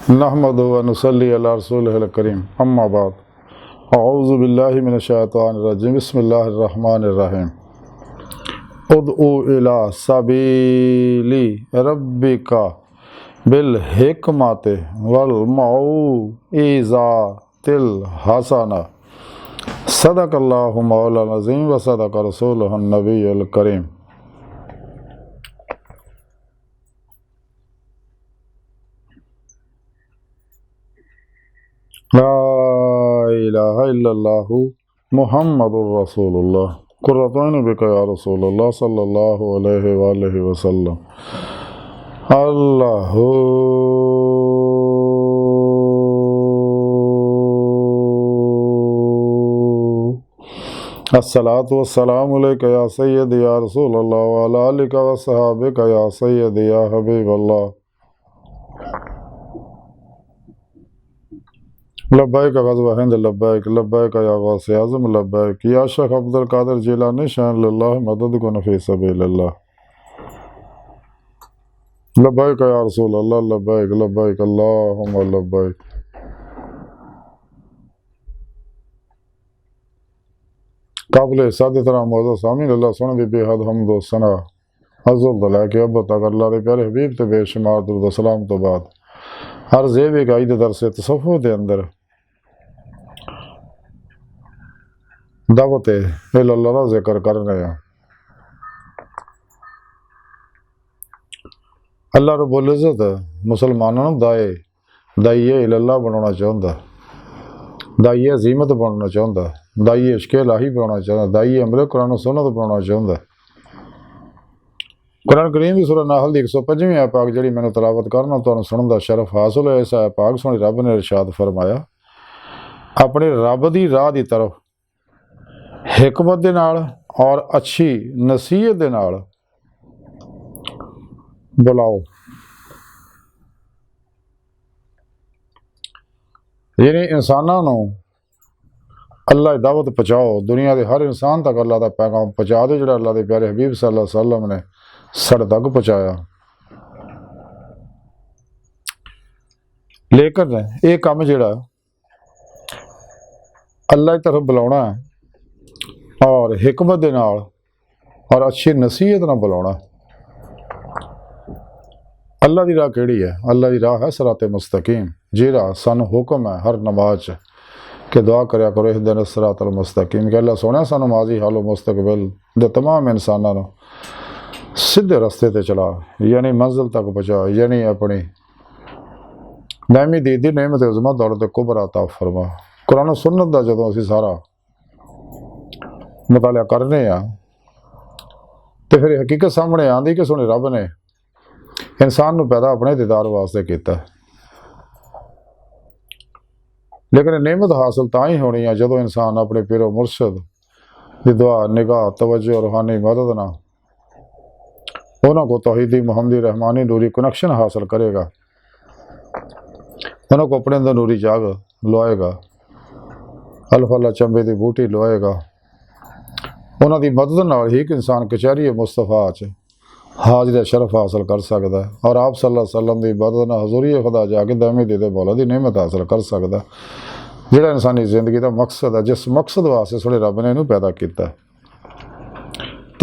नहमदु व नुसल्ली अला रसूलिहिल करीम अम्मा बाद अऊज़ु बिल्लाहि मिनश शैतानिर रजीम बिस्मिल्लाहिर रहमानिर रहीम उदउ इला सबीली रब्बिका बिल हिकमति वल मौइज़ातिल हसना सदक़ल्लाहु मौलाना अज़ीम व सदक़ रसूलुहुन नबियुल करीम। ला इलाहा इल्लल्लाहु मुहम्मदुर रसूलुल्लाह कुर्रतुन बिका या रसूलल्लाह सल्लल्लाहु अलैहि वआलिहि वसल्लम। अल्लाहु अस्सलातु वस्सलामु अलैका या सय्यदी या रसूलल्लाह व अला आलिका व सहाबिका या सय्यदी या हबीबल्लाह। लब्बैक गज़वा हिंद लब्बैक लब्बैक या गौस आज़म लब्बैक या शेख अब्दुल कादिर जिलानी शान लिल्लाह मदद को नफी सबीलिल्लाह। लब्बैक या रसूल अल्लाह लब्बैक लब्बैक अल्लाहुम्मा लब्बैक। काबिल साद तरह मौजूद सामीन अल्लाह सुन भी बेहद हमद व सना अज़ुल दला के अब तक अल्लाह के प्यारे हबीब ते बेशुमार दुरूद सलाम तो बाद हर ज़ेब एक आयद दरस तसव्वुफ़ दे अंदर दावत इल्लल्लाह दा जिक्र कर रहे हैं। अल्लाह रब्बुल इज़्ज़त मुसलमानों दाइए इल्लल्लाह बनाना चाहता, दाइए अज़ीमत बनाना चाहता, दाइए इश्क़ इलाही बनाना चाहता, दाइए अमले कुरान और सुन्नत बनाना चाहता। कुरान करीम की सूरह नाहल की 125वीं आयत पाक जी मैंने तलावत करना तो सुनने का शरफ हासिल है। इस आयत पाक सुनी रब ने इरशाद फरमाया अपने रब की राह की तरफ हिकमत दे नाल और अच्छी नसीहत दे नाल बुलाओ, यानी इंसानों को अल्लाह की दावत पहुँचाओ, दुनिया के हर इंसान तक अल्लाह का पैगाम पहुँचा दो जो अल्लाह के प्यारे हबीब सल्लल्लाहु अलैहि वसल्लम ने साढ़े तक पहुँचाया। लेकिन ये काम जोड़ा अल्लाह की तरफ बुलाना और हिकमत दे नाल और अच्छी नसीहत ना बुलाना। अल्लाह की राह केड़ी है? अल्लाह की राह है सिराते मुस्तकीम, जिहड़ा सानू हुक्म है हर नमाज के दुआ करया करो इहदिना सिरातल मुस्तकीम के अल्लाह सोने सानू माजी हालो मुस्तकबिल दे तमाम इंसानों को सीधे रस्ते ते चला, यानी मंजिल तक पहुँचा, यानी अपनी दायमी दीदी नेमत उज़्मा दौलत कुबरा अता फरमा। कुरान और सुन्नत दा जदों असीं सारा मुतालिया करने तो फिर हकीकत सामने आती कि सोने रब ने इंसान को पैदा अपने दीदार वास्ते किया, लेकिन नेमत हासिल तां ही होनी है जदों इंसान अपने पीरो मुर्शद की दुआ निगाह तवज्जो रूहानी मदद ना उन्होंने को तौहीदी मुहम्मदी रहमानी नूरी कनेक्शन हासिल करेगा, उन्होंने को अपने अंदर नूरी जाग लुआएगा, अल्फाला चंबे की बूटी लुआएगा। उन्होंने मदद नाल ही एक इंसान कचहरी मुस्तफा च हाजिर शरफ हासिल कर सकता है और आप सल्लल्लाहु अलैहि वसल्लम की मदद नाल हजूरी खुदा जाके दामी दीदे मौला की नेमत हासिल कर सकता है, जिहड़ा इंसानी जिंदगी का मकसद है, जिस मकसद वास्ते सोने रब ने इन्हूं पैदा किया।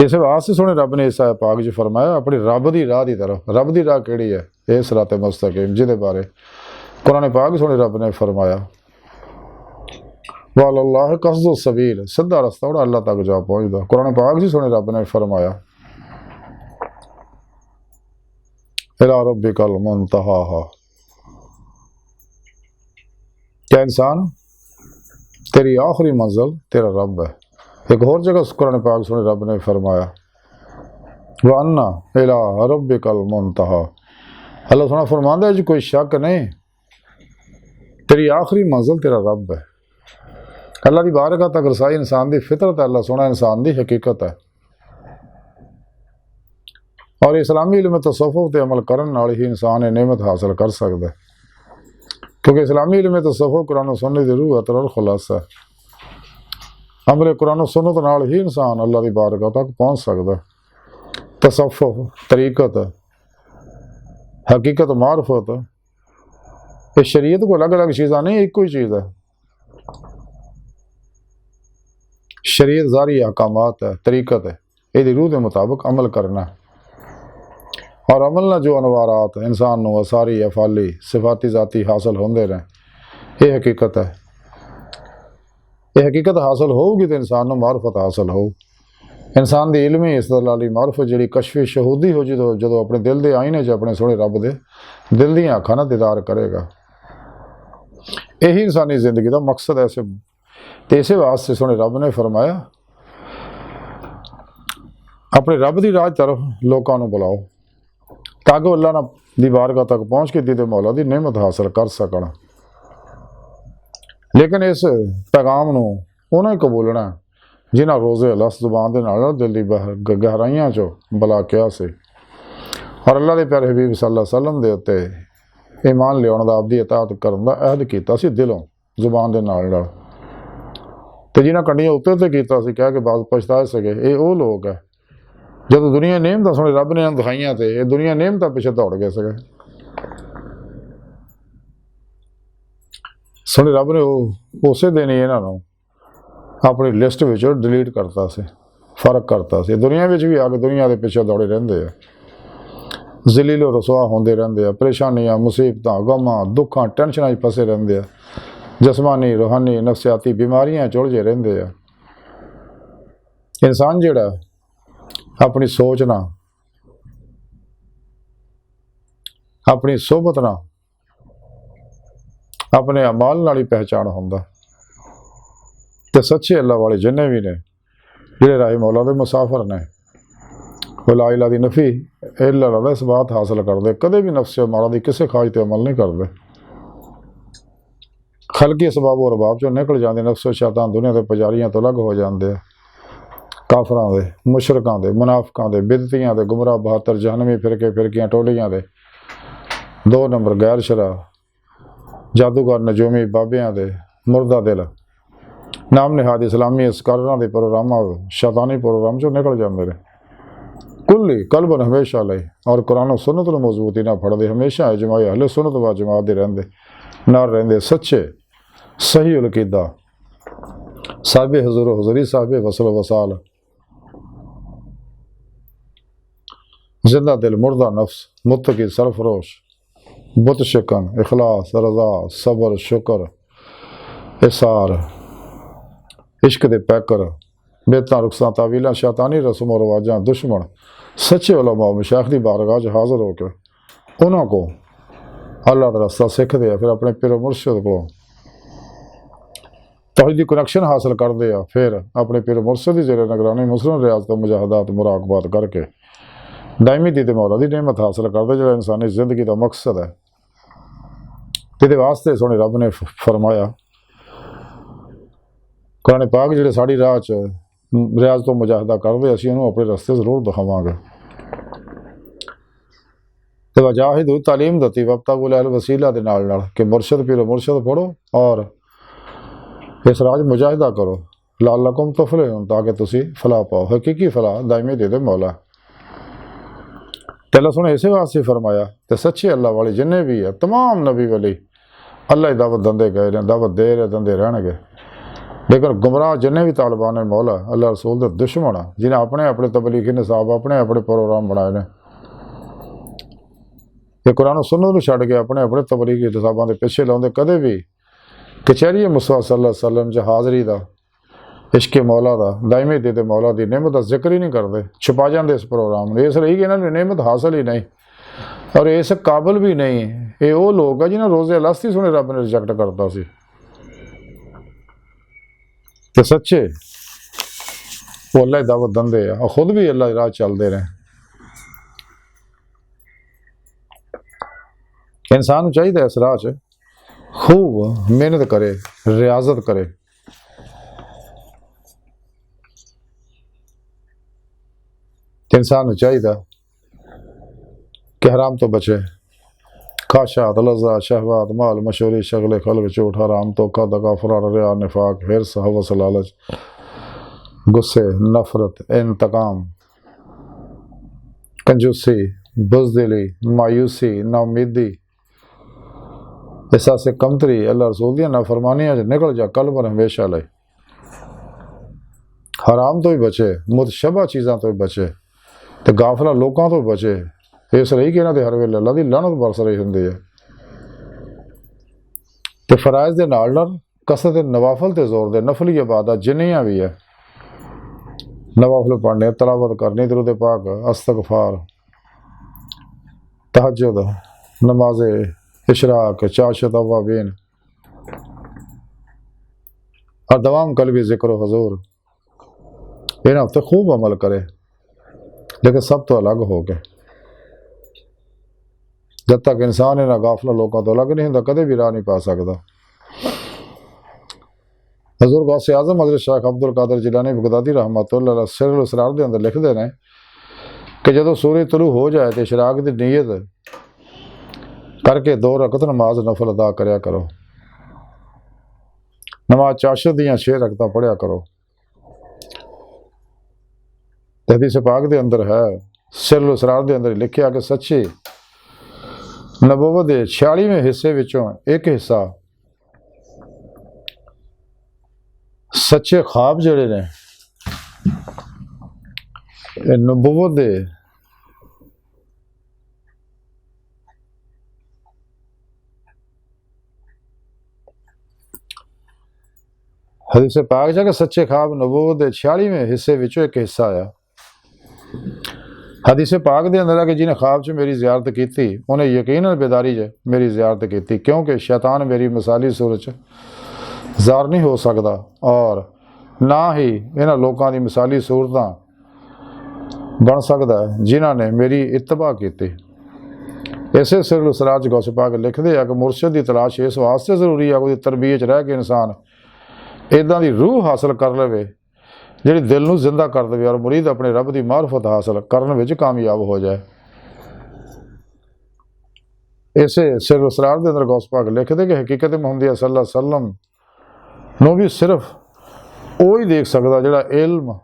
इस वास्ते सोने रब ने इस आयत पाक च फरमाया अपनी रब की राह की तरफ। रब की राह केड़ी है? ये सिराते मुस्तकीम, जिहदे बारे कुरान पाक सोने रब ने फरमाया वअलल्लाहि क़स्दुस सबील, सीधा रास्ता उड़ा अल्लाह तक जा पहुँचता। कुरान पाक जी सोने रब ने फरमाया इला रब्बिकल मुंतहा, क्या इंसान तेरी आखिरी मंजिल तेरा रब है। एक और जगह कुरान पाक सुने रब ने फरमाया व अन्ना इला रब्बिकल मुंतहा, अल्लाह सुना फरमांदा है जी कोई शक नहीं तेरी आखिरी मंजिल तेरा रब है। अल्लाह की बारगाह तक रसाई इंसान की फितरत है, अल्लाह सोना इंसान की हकीकत है। और इस्लामी इल्म तसव्वुफ़ ते अमल करने नाल ही इंसान ये नेमत हासिल कर सकता है, क्योंकि इस्लामी इल्म तसव्वुफ़ कुरान और सुन्नत दी रूह और खुलासा है। अमले कुरान और सुन्नत नाल ही इंसान अल्लाह की बारगाह तक पहुँच सकता है। तसव्वुफ़ तरीकत हकीकत मार्फत ये शरीयत को अलग अलग चीज़ा नहीं, एक ही चीज़ है। शरीयत ज़ारी अहकामात है, तरीक़त है, ये रूह के मुताबिक अमल करना है। और अमल ना जो अनवारात इंसान को असारी अफाली सिफाती ज़ाती हासिल होंदे रहे, ये हकीकत है। ये हकीकत हासिल होगी तो इंसान को मार्फत हासिल हो। इंसान की इलमी इस्तदलाली मार्फत जी कशफी शहूदी हो जो अपने दिल के आईने अपने सोहने रब के दिल दी अखां नाल दीदार करेगा। यही इंसानी जिंदगी का मकसद है। तो इस वास्ते सोहने रब ने फरमाया अपने रब की राह तरफ लोगों को बुलाओ ताकि अल्लाह दी बारगाह तक पहुँच के दीदे मौला की नेमत हासिल कर सकन। लेकिन इस पैगाम को उन्हें कबूलना जिन्हें रोज़े अलस जुबान के नाल दिल की गहराइयां चो बुला किया से और अल्लाह के प्यारे हबीब सल्लल्लाहु अलैहि वसल्लम के उत्ते ईमान लियाउण दा आपदी इताअत करन दा अहद कीता सी दिलों जुबान के नाल ते जिन्हां कंडियां उत्ते ते कीता सी कह के बाद पछता सके। ये वो लोग है जब दुनिया नेमतां सोहणे रब ने दिखाइयां ते ये दुनिया नेमतां पिछे दौड़ गए सके। सोहणे रब ने उस दिन ही इन्हां नूं अपनी लिस्ट में डिलीट करता से, फर्क करता से। दुनिया में भी आके दुनिया के पिछे दौड़े रहंदे आ, जलीलो रसवा होंदे रहंदे आ, परेशानियां मुसीबतां गमां दुखां टेंशनां फसे रहंदे आ, जस्मानी रूहानी नफसियाती बीमारियां चुलझे रहंदे आ। इंसान जिहड़ा अपनी सोच ना अपनी सोहबत ना अपने अमाल नाल ही पहचान होंदा। तो सच्चे अल्लाह वाले जिन्ने भी ने जिहड़े राही मौला दे मुसाफिर ने वो ला इलाहा दी नफ़ी इल्ला दा इस बात हासिल करते, कदे भी नफ्स मारा दी किसी ख्वाहिश ते अमल नहीं करते। खलकी असबाब और अरबाब चो निकल जाते, नफ्स शैतान दुनिया के पुजारियों तो अलग हो जाते। काफरां दे मुशरकां दे मुनाफिकां दे बिदतियां दे गुमराह बहत्तर जहनवी फिरकियां टोलियां दे 2 नंबर गैर शरा जादूगर नजूमी बाबियां दे मुर्दा दिल नाम निहाद इस्लामी अस्कारां दे प्रोग्रामां शैतानी प्रोग्राम चो निकल जाते रहे। कुल्ली कल्बन हमेशा लई और कुरान सुन्नत नूं मजबूती ना फड़दे, हमेशा इजमाई अहले सुन्नत व जमात दे रहिंदे नाल रहिंदे, सच्चे सही उल अकीदा साहिब हुजूर हुजूरी साहिब वसल वसाल जिंदा दिल मुर्दा नफ्स मुत्तकी सरफरोश बुत शिकन इखलास रजा सबर शुक्र इसार इश्क दे पैकर बेतां रुखसां तावीलां शैतानी रस्म और रवाजां दुश्मन सच्चे उलमा मशाइख दी बारगाह च हाज़िर होकर उन्हों को अल्लाह दा रस्ता सीखते हैं, फिर अपने पिरो मुर्शिद को तौहीद दी कनैक्शन हासिल करते हैं, फिर अपने पिरो मुर्शिद की जेरे निगरानी मुसलम रियासत मुजाहदात मुराकबात करके दायमी दीद मौला दी नेमत हासिल करते जो इंसानी जिंदगी का मकसद है। जिहदे वास्ते सोहणे रब ने फरमाया कुरान पाक जिहड़े साड़ी राह च रियाज तो मुजाहदा करते असीं उन्होंने अपने रस्ते जरूर दिखावांगे। तो वजाहिद तालीम दती वब्तगुल अल वसीला दे नाल कि मुर्शद पीरो मुर्शद पढ़ो और इस राज मुजाहिदा करो लालकुम तुफलिहून ताकि तुसी फलाह पाओ, हकीकी फलाह दायमी दे मौला। तेला सुने इस वास्ते फरमाया तो सच्चे अल्लाह वाले जिन्हें भी है तमाम नबी वली अल्लाह की दावत दंदे गए ने, दावत दे रहे दंदे रहणगे। लेकिन गुमराह जिन्हें भी तालिबान ने मौला अल्लाह रसूल के दुश्मन आ जिन्हें अपने अपने तबलीगी निसाब अपने अपने प्रोग्राम बनाए ने, ये कुरान सुन्नत नूं छड्ड के अपने अपने तबलीगी निसाबां दे पिछे लाउंदे, कदे भी कचहरी मुस्तफा सल्लल्लाहु अलैहि वसल्लम च हाज़री दा इश्क मौला दा दायमी दीद मौला की नेमत का जिक्र ही नहीं करते, छुपा जाते इस प्रोग्राम में। इसलिए कि इन्होंने नेमत हासिल ही नहीं और इस काबिल भी नहीं। ये वो लोग हैं जिन्हें रोज़े अलस ही सुने रब ने रिजेक्ट करता सी। तो सच्चे वो अल्लाह की दावत दंदे और खुद भी अल्लाह की राह चलते रहे। इंसान चाहिए इस राह च खूब मेहनत करे, रियाजत करे, इंसान चाहिए कि हराम तो बचे, खाशात लज़्ज़ा शहवात माल मशहूरी शगल खलक झूठ हराम तो का दगा फरार रिया निफाक हिर्स हवस लालच गुस्से नफरत इंतकाम कंजूसी बुज़दिली मायूसी नाउमीदी इस से कमतरी अल्लाह रसूल दी नाफरमानियां च निकल जा कल पर हमेशा ले। हराम तो भी बचे, मुतशबा चीज़ों तो भी बचे, तो गाफला लोगों तो बचे। इस रही कि इन्हों हर वेले अल्लाह की लानत बरस रही होंगी है। तो फराइज के नाल कसरत नवाफल ते जोर दे, नफली इबादत जिन्नियां भी है नवाफल पढ़ने, तलावत करनी, दरूद पाक, इस्तगफार, तहज्जुद, नमाज इशराक, चाशत अवाबीन और दवाम कल्बी जिक्र हजूर, इन्हें उत्ते खूब अमल करे। लेकिन सब तो अलग हो गए। जब तक इंसान इन्होंने गाफला लोगों तो अलग नहीं होंगे कदे भी राह नहीं पा सकता। हजूर गौसे आजम हजरत शेख अब्दुल कादिर जिलानी बगदादी रहमतुल्लाह सिरुल असरार के अंदर लिखते हैं कि जो सूरज तुलू हो जाए तो इशराक की नीयत करके 2 रकत नमाज नफल अदा करया करो। नमाज चाशत दियाँ 6 रकतां पढ़िया करो। हदीस पाक के अंदर है, सिरुल असरार के अंदर लिखिया कि सच्ची नबूवत के 46वें हिस्से विचों एक हिस्सा सच्चे ख्वाब जड़े ने नबूवत दे हदीस पाक च सच्चे ख्वाब नबूवत के 46वें हिस्से विचों एक हिस्सा आया। हदीस पाक के अंदर है कि जिन्हें ख्वाब च मेरी जियारत की उन्हें यकीनन बेदारी च मेरी जियारत की, क्योंकि शैतान मेरी मिसाली सूरत ज़ार नहीं हो सकता और ना ही इन्होंने लोगों की मिसाली सूरत बन सकता है जिन्होंने मेरी इत्तबा की। इसे सिरुल असरार गौस पाक लिखते हैं कि मुर्शद की तलाश इस वास्ते जरूरी है कोई तरबीयत रह के इंसान इदां दी रूह हासिल कर लवे जी दिल नूं जिंदा कर दे और मुरीद अपने रब की मार्फत हासिल करने में कामयाब हो जाए। इसे सिरुल असरार के अंदर गौस पाक लिखते कि हकीकत मुहम्मदिया सल्लल्लाहु अलैहि वसल्लम नूं भी सिर्फ वो ही देख सकता जिहड़ा इल्म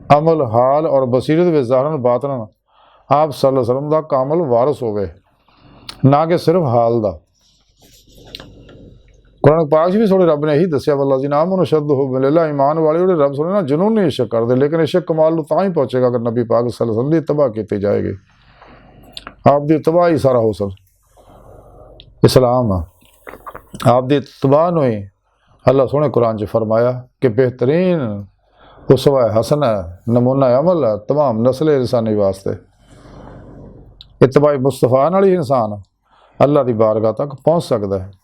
अमल हाल और बसीरत वे ज़ाहरन बातन आप सल्लल्लाहु अलैहि वसल्लम दा कामल वारस होवे, ना कि सिर्फ हाल दा। कुरान पाक भी थोड़े रब ने यही दसिया वल्लाजी नाम शद हो मिलेला ईमान वाले जोड़े रब सुने ना जुनून नहीं इश्क करते, लेकिन इश्क कमाल नूं तां ही पहुंचेगा अगर नबी पाक सल्लल्लाहु अलैहि वसल्लम दी इत्तबा की जाएगी। आप दी इत्तबा ही सारा हौसल इस्लाम आ। आप दी इत्तबा नूं ही अल्लाह सोने कुरान च फरमाया कि बेहतरीन उसवा हसन है, नमूना अमल है तमाम नस्ल इंसानी वास्ते। इत्तबा मुस्तफा नाल ही इंसान अल्लाह की बारगाह तक पहुँच सकता है।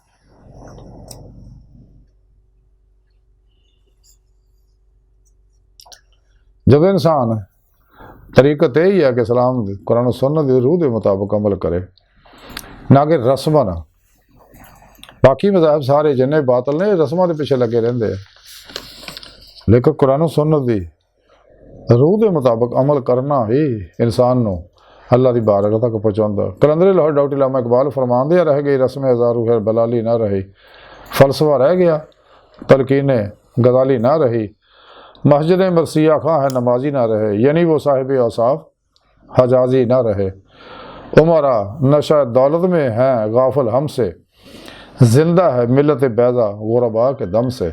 जब इंसान तरीकत यही है कि सलाम कुरान सुन्नत की रूह के मुताबिक अमल करे, ना कि रस्मन। बाकी मज़हब सारे जिन्ने बातल ने रस्मां के पिछे लगे रहते हैं, लेकिन कुरान सुन्नत की रूह के मुताबिक अमल करना ही इंसान को अल्लाह की बारगाह तक पहुँचाता। कलंदर लाहौर डॉक्टर इलामा इकबाल फरमांदे रह गई रस्म हज़ारू है बलाली ना रही, फलसफा रह गया तलकीन गजाली ना रही, मस्जिद मरसिया खां है नमाजी ना रहे, यानी वो साहिब औसाफ हजाजी ना रहे। उमरा नशा दौलत में है गाफिल हमसे, जिंदा है मिलत बैज़ा गुरबा के दम से।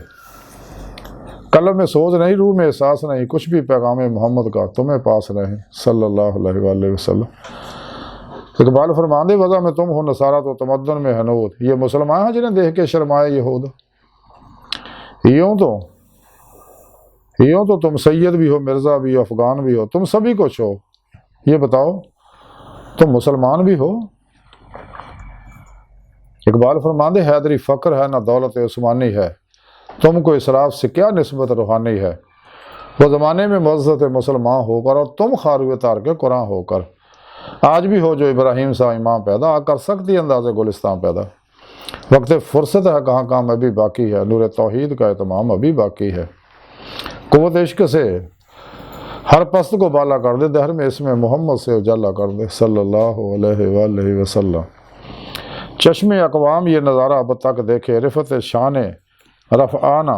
कलम में सोच नहीं, रूह में एहसास नहीं, कुछ भी पैगाम मोहम्मद का तुम्हें पास नहीं सल्लल्लाहु अलैहि वसल्लम। इकबाल फरमांदे वज़ा में तुम हो नसारा तो तमद्दुन में हनूद, ये मुसलमान हैं जिन्हें देख के शर्माए यहूद। यूँ तो तुम सैयद भी हो, मिर्ज़ा भी हो, अफ़गान भी हो, तुम सभी कुछ हो। ये बताओ तुम मुसलमान भी हो। इकबाल फरमांदे हैदरी फ़क्र है ना दौलत उस्मानी है, तुमको इसराफ से क्या निस्बत रूहानी है। वो ज़माने में मज़्ज़त मुसलमान होकर और तुम खारुए तार के कुरान होकर, आज भी हो जो इब्राहिम सा इमाम पैदा, कर सकती अंदाज़े गुलिस्तान पैदा। वक्त फुर्सत है कहाँ काम अभी बाकी है, नूर तौहीद का एहतमाम अभी बाकी है। कुव्वत इश्क से हर पस्त को बाला कर दे, दहर में इसमें मोहम्मद से उजाला कर दे सल्लल्लाहु अलैहि वसल्लम। चश्मे अकवाम ये नज़ारा अब तक देखे, रिफत शान रफ़आना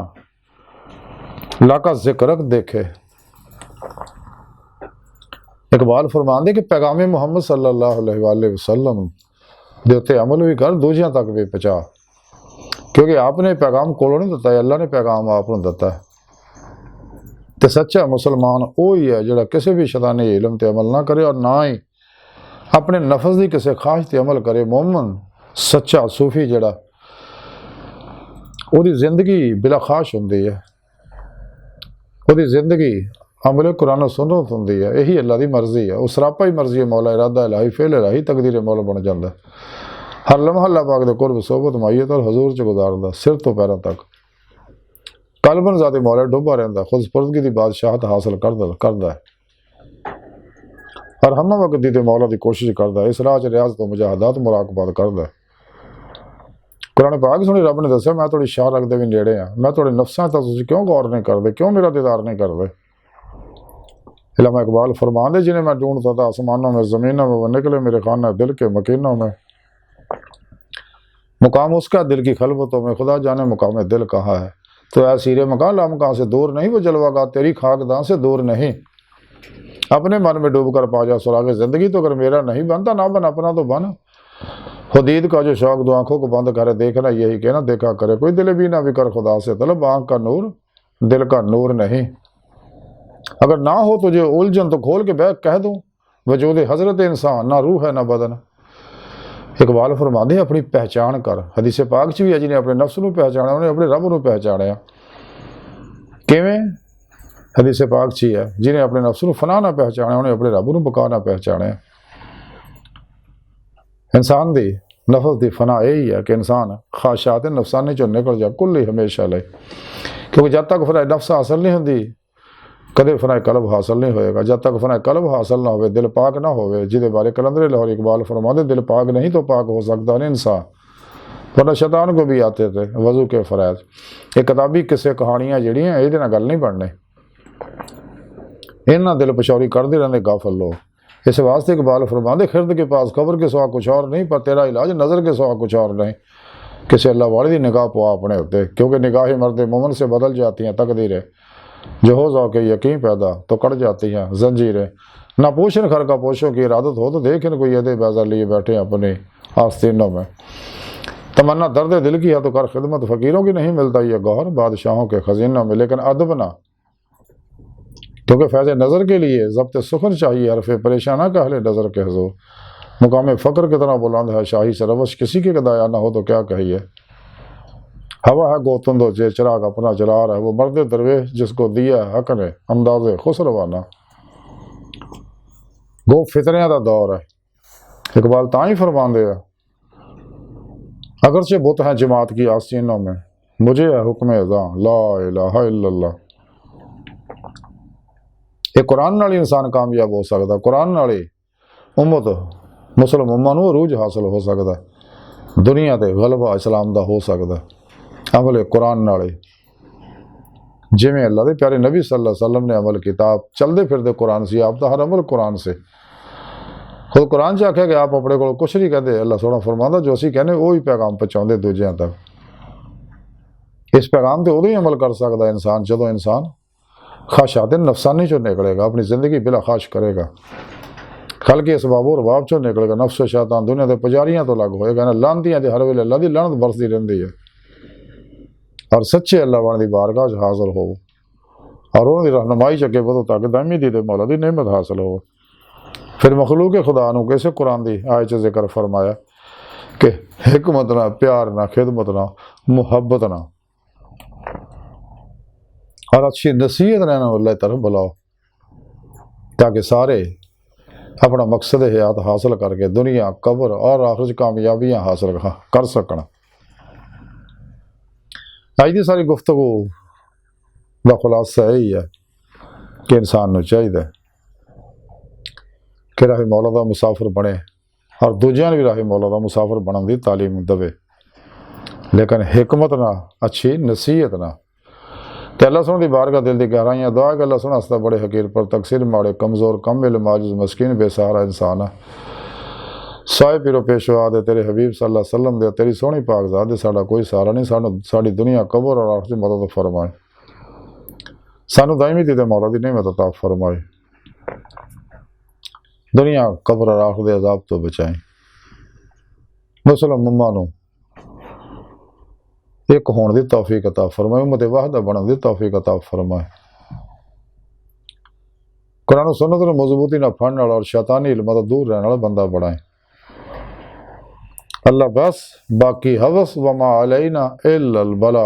लाका ज़िक्रक देखे। इकबाल फरमांदे कि पैगाम मोहम्मद सल्लल्लाहु अलैहि वसल्लम दे उत्ते अमल भी कर, दूजियां तक भी पहुँचा, क्योंकि आपने पैगाम कोलों नहीं दिता, अल्लाह ने पैगाम आप नूं दिता है। तो सच्चा मुसलमान वो ही है जिहड़ा किसी भी शैतानी इलम ते अमल ना करे और ना ही अपने नफस की किसी ख्वाहिश ते अमल करे। मोमन सच्चा सूफी जिहड़ा ਉਹਦੀ ਜ਼ਿੰਦਗੀ बिला ख्वाहिश ਹੁੰਦੀ है, ਉਹਦੀ ਜ਼ਿੰਦਗੀ अमल कुरान सुन्नत ਹੁੰਦੀ है। यही अल्लाह की मर्जी है, वो सरापा ही मर्जी है, मौला इरादा इलाही फेल इलाही तकदीर मौला बन जाता है। हर लम्हा अल्लाह पाक दे कुर्ब सोबत माईयत और हजूर च गुजारदा, सिर तो पैरों तक कलबन ज़ाते मौला डुबा रहिंदा, खुद स्पुर्दगी की बादशाहत हासिल करदा है और हम वक्त दी मौला की कोशिश करदा है। इस राह च रियाज तो मुजाहदात मुराकबात करदा है। कुरान पाक सुनी रब ने दस्या, मैं थोड़ी शाह रखते भी नेड़े हाँ, मैं थोड़े नफ्सां तो तुसीं क्यों गौर नहीं करते, क्यों मेरा दीदार नहीं करते। इलामा इकबाल फरमांदे, जिन्हें मैं ढूंढता था आसमानों में ज़मीनों में, वो निकले मेरे खाना दिल के मकीनों में। मुकाम उसका दिल की खलबतों में, खुदा जाने मुकाम दिल कहाँ है। तो ऐसीरे मकान लामकां से दूर नहीं, वो जलवागा तेरी खाकदां से दूर नहीं। अपने मन में डूब कर पा जा सुराग जिंदगी, तो अगर मेरा नहीं बनता ना बन, अपना तो बन। खुदीद का जो शौक दो आंखों को बंद करे देखना, यही कहना देखा करे, कोई दिल भी ना भी कर खुदा से तलब, आंख का नूर दिल का नूर नहीं। अगर ना हो तुझे उलझन तो खोल के बैग कह दूं, वजूद हजरत इंसान ना रूह है ना बदन। इकबाल फरमाते अपनी पहचान कर। हदीस पाक च भी है, जिन्हें अपने नफ्स को पहचाना उन्हें अपने रब को पहचाना। किवें? हदीस पाक च ही है, जिन्हें अपने नफ्स को फना ना पहचाना उन्हें अपने रब को बका ना पहचाना। इंसान दी नफस की फना यही है कि इंसान ख्वाहिशात नफसानी चो निकल जा कुल ही हमेशा ले, क्योंकि जब तक फना नफ्स हासिल नहीं होंगी कदे फना कलब हासिल नहीं होएगा। जब तक फना कलब हासिल ना हो, दिल पाक ना हो, जिदे बारे कलंदर लाहौर इकबाल फरमाते, दिल पाक नहीं तो पाक हो सकता नहीं इंसान, वरना शैतान को भी आते थे वजू के फरैज। ये किताबी किस्से कहानियां जड़ियाँ ये गल नहीं बननी, इन्ना दिल पछौरी करते रहते गाफल लोग। इस वास्ते इकबाल फरमाते, खिरद के पास खबर के सवा कुछ और नहीं, पर तेरा इलाज नज़र के सवा कुछ और नहीं। किसी अल्लाह वाले की निगाह पवा अपने होते, क्योंकि निगाहें मर्द मोमन से बदल जाती हैं तकदीरें, जो हो जाओ के यकीन पैदा तो कट जाती हैं जंजीरें। ना पूछन खर का पोशों की इरादत हो, तो देख इनको यदे बैजा लिए बैठे अपने आस्तीनों में। तमन्ना दर्द दिल की है तो कर खिदमत, फ़कीरों की नहीं मिलता ये गौहर बादशाहों के खजीनों में। लेकिन अदब ना, क्योंकि फैज़ नज़र के लिए ज़ब्त सुखन चाहिए, हरफ़े परेशाना का अहले नज़र के हजूर। मुकाम फ़क्र कितना बुलंद है, शाही से रवश किसी के गदाया ना हो तो क्या कहिए। हवा है गोतंदो जे चिराग अपना जला रहा है, वो मर्द दरवेश जिसको दिया है हक ने अंदाज़े खुसरवाना। गो फितरियां का दौर है। इकबाल ताई फरमांदे है, अगरचे बुत हैं जमात की आस्तीनों में, मुझे है हुक्म अज़ां ला इलाहा इल्लल्लाह। ये कुरान नाल इंसान कामयाब हो सकता, कुरान नाल उम्मत मुसलम उम्मा नूं अरूज हासिल हो सकता, दुनिया ते गलबा इस्लाम दा हो सकता अमल कुरान नाल। जिमें अल्लाह के प्यारे नबी सल्लल्लाहु अलैहि वसल्लम ने अमल किया, चलते फिरते कुरान से, आप तो हर अमल कुरान से। खुद कुरान च आख्या कि आप अपने को कुछ नहीं कहते, अल्लाह सोहना फरमांदा जो असीं कहने वो ही पैगाम पहुँचाते दूजियां तक। इस पैगाम ते उदों ही अमल कर सकता इंसान जदों इंसान ख्वाहिशात नफसानी चो निकलेगा, अपनी ज़िंदगी बिला ख्वाहिश करेगा, खल के इसबाब रबाब चो निकलेगा, नफ्स शैतान दुनिया के पुजारियां तो अलग होएगा ना, लानतियां ते हर वेले अल्लाह की लानत बरसती रहती है। और सच्चे अल्लाह वाले की बारगाह च हाजिर हो और उन्होंने रहनुमाई च अगे बढ़ो ताकि दामी दी मौला की नेमत हासिल हो। फिर मखलूक खुदा नूं किसे कुरान की आयत च जिक्र फरमाया कि हिकमत ना, प्यार ना, खिदमत ना, मुहब्बत ना और अच्छी नसीहत रहना अल्लाह तरफ बुलाओ, ताकि सारे अपना मकसद हयात हासिल करके दुनिया कब्र और आखिर कामयाबियाँ हासिल कर सकन। अज की सारी गुफ्तगू का खुलासा यही है कि इंसान को चाहिए कि राह मौला का मुसाफिर बने और दूजिया भी राह मौला का मुसाफिर बनने की तालीम देवे, लेकिन हिकमत ना, अच्छी नसीहत ना। तो अल्लाह सुन की बारगाह दिल की गहराइयाँ दुआ कि अल्लाह सुन हस्ता बड़े हकीर पर तकसीर माड़े कमज़ोर कम इल्म माजिज़ मस्कीन बेसहारा इंसान है। साए पिरो पेशवा दे तेरे हबीब सल्लल्लाहु अलैहि वसल्लम दे तेरी सोहनी पाक ज़ात दे साडा कोई सहारा नहीं, साडी दुनिया कब्र और आखिरत मदद फरमाए, सानू दायमी दी मौला दी नेमत अता फरमाए, दुनिया कब्र और आखिरत अजाब तो बचाए। मुसलम उम्मा नूं एक होने की तौफीक अता फरमाए, उम्मत वाहिदा बनने की तौफीक अता फरमाए। कुरान सुन्नत नूं मजबूती नाल फड़न वाला और शैतानी इल्मां तो दूर रहने वाला बंदा बनाए अल्लाह। बस बाकी हवस वमा अलैना इल्लल बला।